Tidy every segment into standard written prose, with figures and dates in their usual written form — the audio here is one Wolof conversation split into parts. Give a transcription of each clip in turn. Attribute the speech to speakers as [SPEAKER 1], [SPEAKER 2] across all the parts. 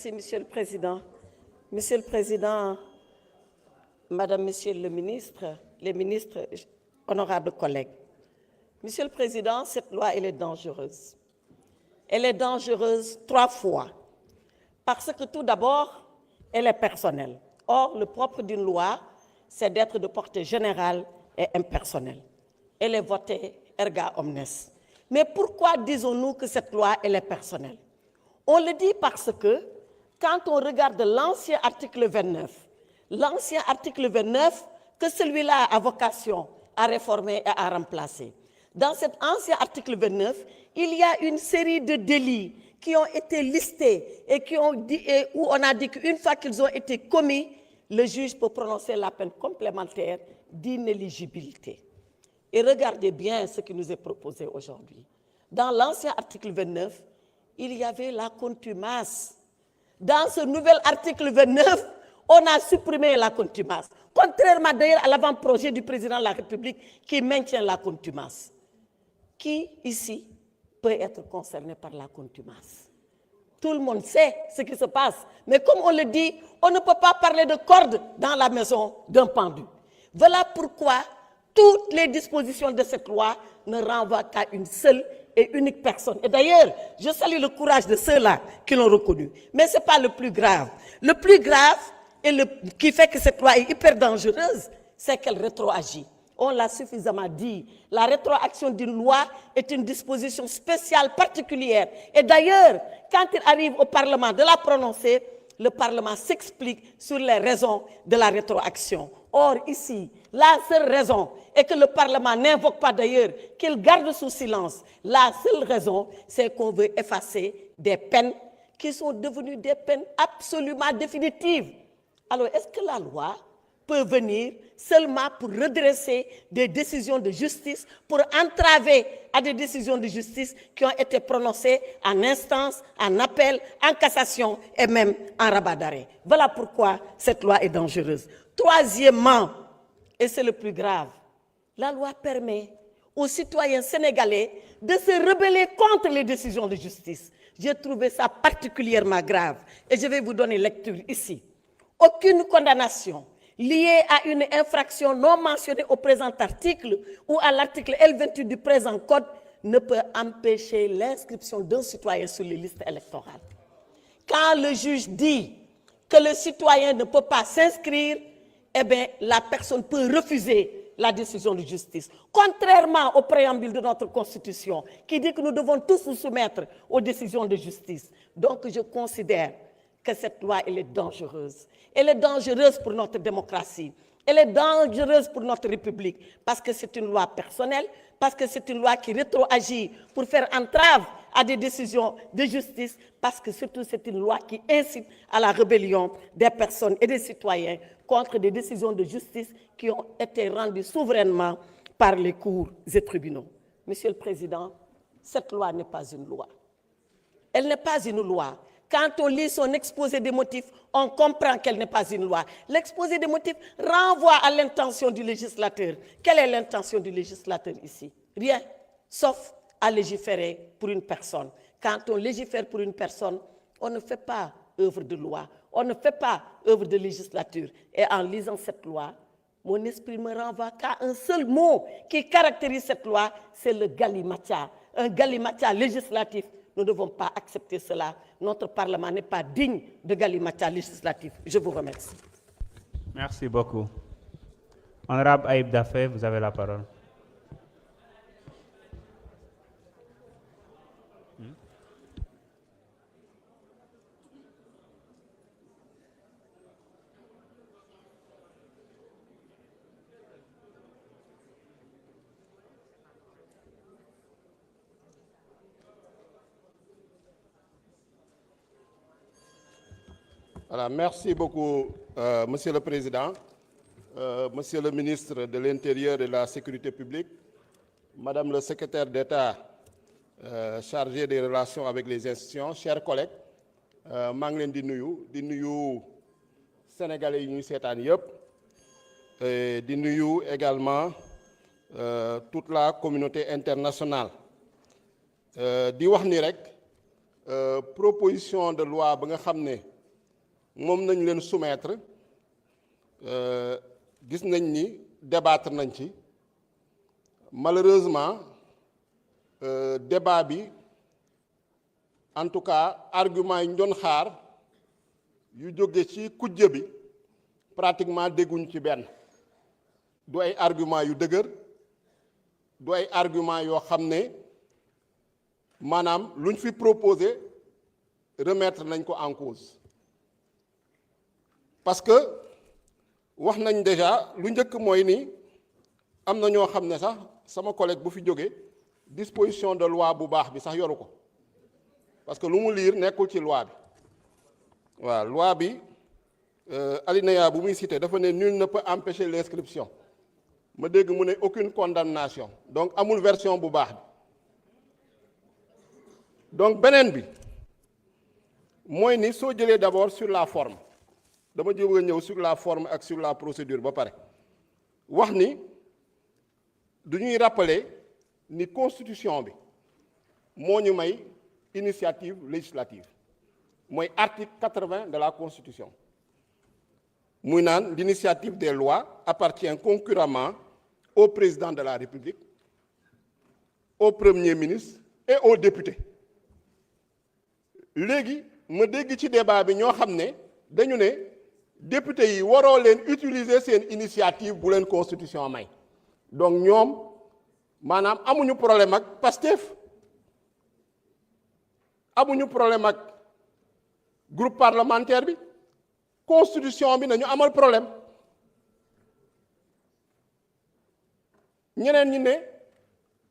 [SPEAKER 1] Merci, Monsieur le Président. Monsieur le Président, Madame, Monsieur le Ministre, les ministres, honorables collègues. Monsieur le Président, cette loi, elle est dangereuse. Elle est dangereuse 3 fois. Parce que tout d'abord, elle est personnelle. Or, le propre d'une loi, c'est d'être de portée générale et impersonnelle. Elle est votée erga omnes. Mais pourquoi disons-nous que cette loi, elle est personnelle? On le dit parce que, quand on regarde l'ancien article 29, que celui-là a vocation à réformer et à remplacer. Dans cet ancien article 29, il y a une série de délits qui ont été listés et où on a dit qu'une fois qu'ils ont été commis, le juge peut prononcer la peine complémentaire d'inéligibilité. Et regardez bien ce qui nous est proposé aujourd'hui. Dans l'ancien article 29, il y avait la contumace. Dans ce nouvel article 29, on a supprimé la contumace, contrairement d'ailleurs à l'avant-projet du président de la République qui maintient la contumace. Qui, ici, peut être concerné par la contumace? Tout le monde sait ce qui se passe, mais comme on le dit, on ne peut pas parler de corde dans la maison d'un pendu. Voilà pourquoi toutes les dispositions de cette loi ne renvoient qu'à une seule et unique personne. Et d'ailleurs, je salue le courage de ceux-là qui l'ont reconnu. Mais ce n'est pas le plus grave. Le plus grave, et qui fait que cette loi est hyper dangereuse, c'est qu'elle rétroagit. On l'a suffisamment dit. La rétroaction d'une loi est une disposition spéciale, particulière. Et d'ailleurs, quand il arrive au Parlement de la prononcer, le Parlement s'explique sur les raisons de la rétroaction. Or, ici, la seule raison est que le Parlement n'invoque pas d'ailleurs, qu'il garde sous silence. La seule raison, c'est qu'on veut effacer des peines qui sont devenues des peines absolument définitives. Alors, est-ce que la loi peut venir seulement pour redresser des décisions de justice, pour entraver à des décisions de justice qui ont été prononcées en instance, en appel, en cassation et même en rabat d'arrêt? Voilà pourquoi cette loi est dangereuse. Troisièmement, et c'est le plus grave, la loi permet aux citoyens sénégalais de se rebeller contre les décisions de justice. J'ai trouvé ça particulièrement grave et je vais vous donner lecture ici. Aucune condamnation liée à une infraction non mentionnée au présent article ou à l'article L28 du présent code ne peut empêcher l'inscription d'un citoyen sur les listes électorales. Quand le juge dit que le citoyen ne peut pas s'inscrire, eh bien, la personne peut refuser la décision de justice. Contrairement au préambule de notre Constitution, qui dit que nous devons tous nous soumettre aux décisions de justice. Donc, je considère que cette loi, elle est dangereuse. Elle est dangereuse pour notre démocratie. Elle est dangereuse pour notre République parce que c'est une loi personnelle, parce que c'est une loi qui rétroagit pour faire entrave à des décisions de justice, parce que surtout c'est une loi qui incite à la rébellion des personnes et des citoyens contre des décisions de justice qui ont été rendues souverainement par les cours et tribunaux. Monsieur le Président, cette loi n'est pas une loi. Elle n'est pas une loi. Quand on lit son exposé des motifs, on comprend qu'elle n'est pas une loi. L'exposé des motifs renvoie à l'intention du législateur. Quelle est l'intention du législateur ici? Rien, sauf à légiférer pour une personne. Quand on légifère pour une personne, on ne fait pas œuvre de loi, on ne fait pas œuvre de législature. Et en lisant cette loi, mon esprit me renvoie qu'à un seul mot qui caractérise cette loi, c'est le galimatia. Un galimatia législatif. Nous ne devons pas accepter cela. Notre Parlement n'est pas digne de galimatia législatif. Je vous remercie.
[SPEAKER 2] Merci beaucoup. Honorable Aïb Dafé, vous avez la parole.
[SPEAKER 3] Voilà, merci beaucoup, Monsieur le Président, Monsieur le ministre de l'Intérieur et de la Sécurité publique, Madame le secrétaire d'État chargé des relations avec les institutions, chers collègues, maa ngi leen di nuyu Sénégalais yi ñuy seetaan yëpp, di nuyu également toute la communauté internationale. Di wax ni rek proposition de loi ba nga xam ne moom nañ leen soumettre gis nañ ni débattre nañ ci malheureusement débat bi en tout cas argument yi ñu doon xaar yu jóge ci kujje bi pratiquement dégguñu ci benn du ay argument yu dëgër du ay argument yoo xam ne maanaam luñ fi proposé remettre nañ ko en cause parce que wax nañ déjà lu njëkk mooy ni am na ñoo xam ne sax sama collègue bu fi jóge disposition de loi bu baax bi sax yoru ko parce que lu mu liir nekkul ci loi bi waaw loi bi alinéa bu muy cité dafa ne nul ne peut empêcher l'inscription ma dégg mu ne aucune condamnation donc amul version bu baax bi donc beneen bi mooy ni soo jëlee d'abord sur la forme dama jóg a ñëw sur la forme ak sur la procédure ba pare wax ni du ñuy rappeler ni constitution bi moo ñu may initiative législative mooy article 80 de la constitution muy naan l'initiative des lois appartient concurremment au président de la République, au premier ministre et aux députés léegi ma dégg ci débat bi ñoo xam ne dañu ne député yi waroo leen utiliser seen initiative bu leen constitution may donc ñoom maanaam amuñu problème ak Pastef amuñu problème ak groupe parlementaire bi constitution bi nañu amal problème ñeneen ñi ne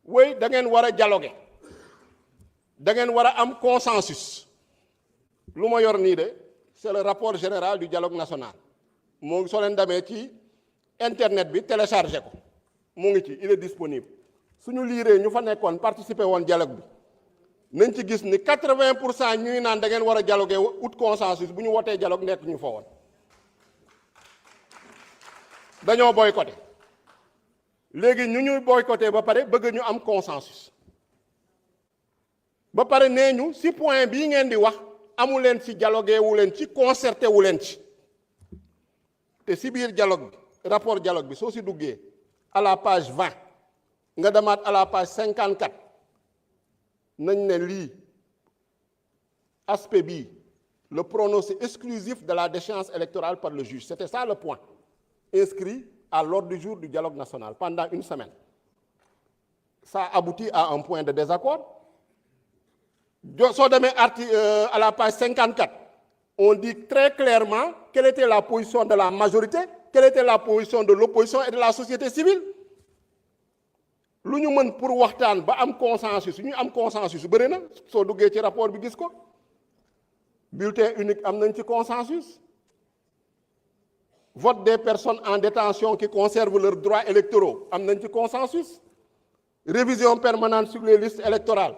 [SPEAKER 3] woy da ngeen war a dialoguer da ngeen war a am consensus lu ma yor nii de c'est le rapport général du dialogue national moo ngi soo leen demee ci internet bi téléchargé ko mu ngi ci il est disponible suñu liiree ñu fa nekkoon participer woon dialogue bi nañ ci gis ni 80% ñuy naan da ngeen war a dialoguer ut consensus bu ñu wotee dialogue nekk ñu fa woon dañoo boycotté léegi ñu ñuy boycotté ba pare bëgg ñu am consensus ba pare nee ñu si point bii ngeen di wax amu leen ci dialogué wu leen ci concerté wu leen ci te si biir dialogue bi rapport dialogue bi soo si duggee à la page 20 nga demaat à la page 54 nañ ne lii aspect bii le prononcé exclusif de la déchéance électorale par le juge c'était ça le point inscrit à l'ordre du jour du dialogue national pendant une semaine ça aboutit à un point de désaccord soo demee à la page 54 on dit très clairement quelle était la position de la majorité quelle était la position de l'opposition et de la société civile lu ñu mën pour waxtaan ba am consensus ñu am consensus bëri na soo duggee ci rapport bi gis ko bulletin unique am nañ ci consensus vote des personnes en détention qui conservent leurs droits électoraux am nañ ci consensus révision permanente sur les listes électorales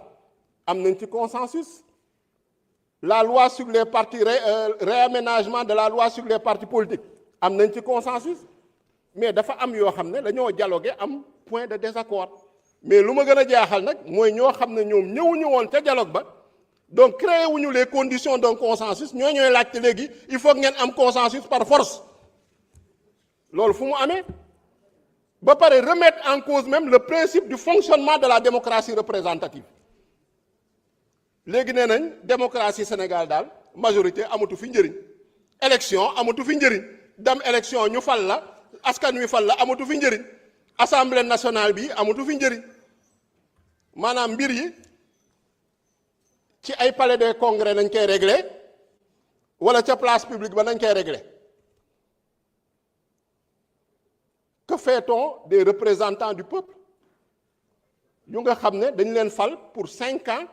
[SPEAKER 3] am nañ ci consensus la loi sur les partis réaménagement de la loi sur les partis politiques am nañ ci consensus mais dafa am yoo xam ne dañoo dialoguer am point de désaccord mais lu ma gën a jaaxal nag mooy ñoo xam ne ñoom ñëwuñu woon ca dialogue ba donc créé wuñu les conditions d'un consensus ñooy laajte léegi il faut ngeen am consensus par force loolu fu mu amee ba pare remettre en cause même le principe du fonctionnement de la démocratie représentative léegi nee nañ démocratie Sénégal daal majorité amatu fi njëriñ élection amatu fi njëriñ dem élection ñu fal la askan wi fal la amatu fi njëriñ assemblée nationale bi amatu fi njëriñ maanaam mbir yi ci ay palais des congrès nañ koy régler wala ca place publique ba nañ koy régler que fait-on des représentants du peuple yu nga xam ne dañ leen fal pour 5 ans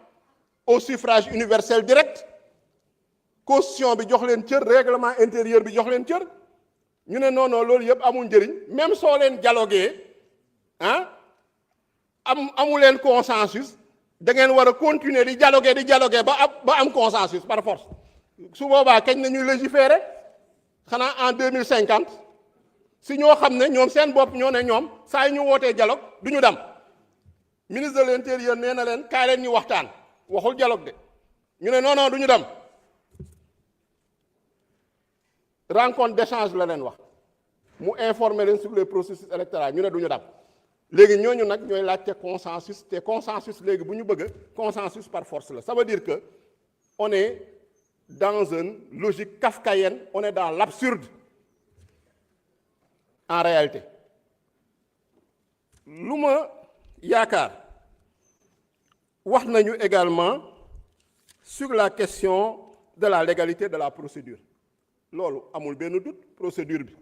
[SPEAKER 3] au suffrage universel direct constitution bi jox leen cër règlement intérieur bi jox leen cër ñu ne non non loolu yëpp amul njëriñ même soo leen dialogué amu leen consensus da ngeen war a continuer di dialoguer ba am consensus par force su boobaa kañ na ñuy légiférer xanaa en 2050 si ñoo xam ne ñoom seen bopp ñoo ne ñoom saa yu ñu wootee dialogue du ñu dem ministre de l'intérieur nee na leen kaay leen ñu waxtaan waxul dialogue de ñu ne non non du ñu dem rencontre d'échange la leen wax mu informer leen sur les processus électoraux ñu ne du ñu dab léegi ñooñu nag ñooy laajte consensus te consensus léegi bu ñu bëgg consensus par force la ça veut dire que on est dans une logique kafkaïenne on est dans l'absurde en réalité lu ma yaakaar wax nañu également sur la question de la légalité de la procédure loolu amul benn doute procédure bi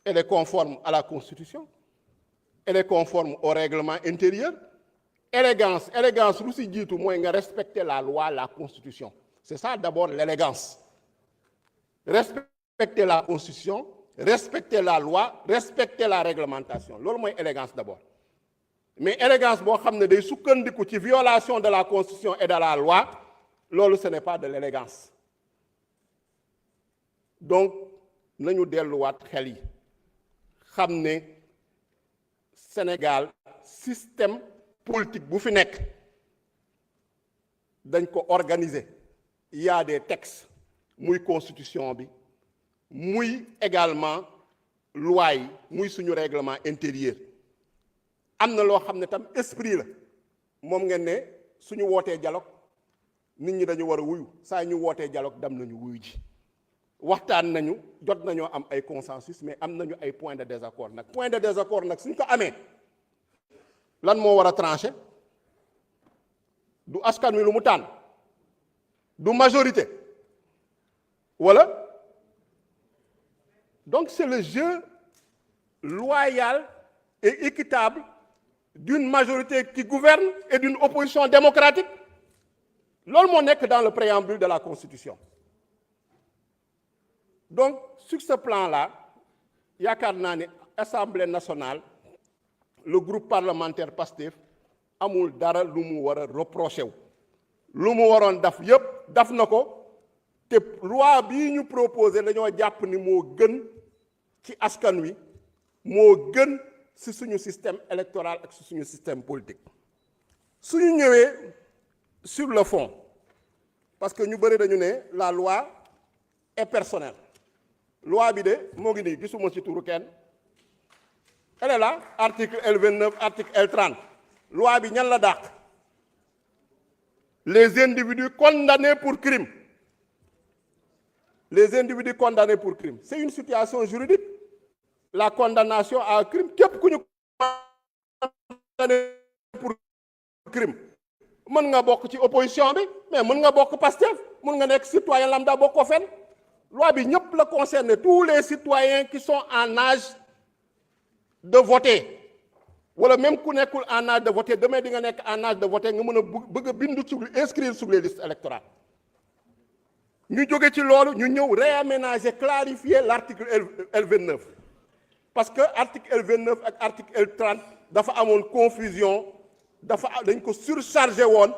[SPEAKER 3] elle est conforme à la Constitution elle est conforme au règlement intérieur élégance lu si jiitu mooy nga respecter la loi la Constitution c'est ça d'abord l'élégance respecter la Constitution respecter la loi respecter la réglementation loolu mooy élégance d'abord mais élégance boo xam ne day sukkandiku ci violation de la Constitution et de la loi loolu ce n'est pas de l'élégance donc nañu delluwaat xel yi xam ne Sénégal système politique bu fi nekk dañ ko organiser il y a des textes muy constitution bi muy également loi yi muy suñu règlement intérieur am na loo xam ne tam esprit la moom ngeen ne suñu wootee dialogue nit ñi dañu war a wuyu saa ñu wootee dialogue dem nañu wuyu ji waxtaan nañu jot nañoo am ay consensus mais am nañu ay points de désaccord nag point de désaccord nag suñ ko amee lan moo war a trancher du askan wi lu mu tànn du majorité voilà donc c'est le jeu loyal et équitable d'une majorité qui gouverne et d'une opposition démocratique loolu moo nekk dans le préambule de la Constitution donc sur ce plan-là yaakaar naa ne Assemblée nationale le groupe parlementaire PASTEF amul dara lu mu war a reprocher wu lu mu waroon daf yépp daf na ko te loi bii ñu proposé dañoo jàpp ni moo gën ci askan wi moo gën ci suñu système électoral ak ci suñu système politique suñu ñëwee sur le fond parce que ñu bëri dañu ne la loi est personnelle loi bi de moo ngi nii gisuma ci turu kenn elle est là article L29 article L30 loi bi ñan la dàq les individus condamnés pour crime les individus condamnés pour crime c'est une situation juridique la condamnation à crime képp ku ñu condamné pour crime mën nga bokk ci opposition bi mais mën nga bokk Pastef mën nga nekk citoyen lambda bokk ko fenn loi bi ñëpp la concerne tous les citoyens qui sont en âge de voter wala même ku nekkul en âge de voter demain di nga nekk en âge de voter nga mën a bëgg a bindu ci inscrire sur les listes électorales ñu jóge ci loolu ñu ñëw réaménager clarifier l'article L29 parce que article L29 ak article L30 dafa amoon confusion dañ ko surchargé woon